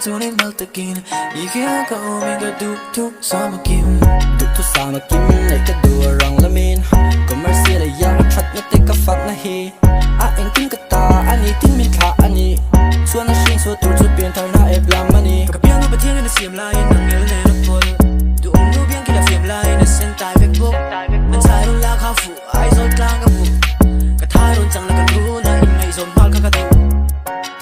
손에 날뜨긴 이게 아까우면 Duhthusam kim Duhthusam kim 내가 두어랑 라민 Commercial yang chat na te ka fat na hi a eng tin ka ta ani tin min tha ani suan na shin so tur chu pian thar na e blam mani ka piang ba thiang na siam lai nang el ne na pol du nu biang kila fiam lai na sen tai vek bo nan sai ron la kha fu ai zo tlang ka bu ka thai ron chang la kan ru na in ngai zon mal kha ka du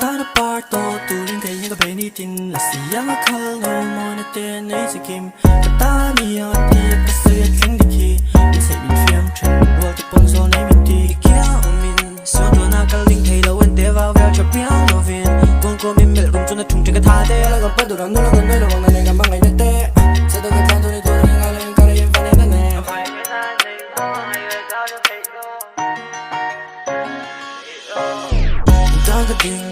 ta na par to tu ling kai yang ka be ni tin la siam a khal no mo na te nei si kim ka ta ni ya ti ka se tling di ki in se min fiam chen ro ti pon zo nei min ti kia min so to na ka ling thei lo en te va va cha piang no vin con ko min mel rum chu na thung te ka tha de la ga pa du ram no la ga noi lo na ne ga mang ngai na te sa da ga tan tu ni tu ni ga len ka yen fa ne na ne Dang ka ding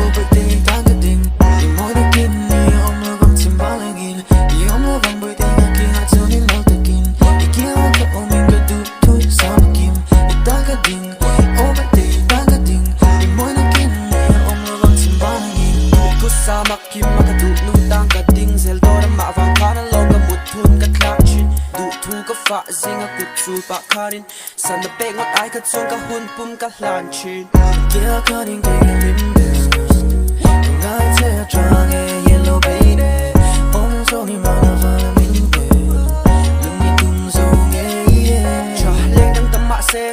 overthink dang ka ding di mo na kin ni om lo bang chim ba la gin di om lo bang boy te na ki ha chu ni lo te kin di ki ha ka om min ka Duhthusam kim dang ka ding overthink dang ka ding di mo na kin ni om lo bang chim ba la gin Duhthusam kim ma ka du nu dang ka ding zel do ra ma van ka na lo ga mut thun ka thlak chin du thu ka fa zinga kut chu pa kharin san na pe ngot ai ka chung ka hun pum ka hlan chin kia ka ding te lim de ngai che trang e yellow baby om so ni ma na va min de lung ni tum so nge cha leng dang tam ma se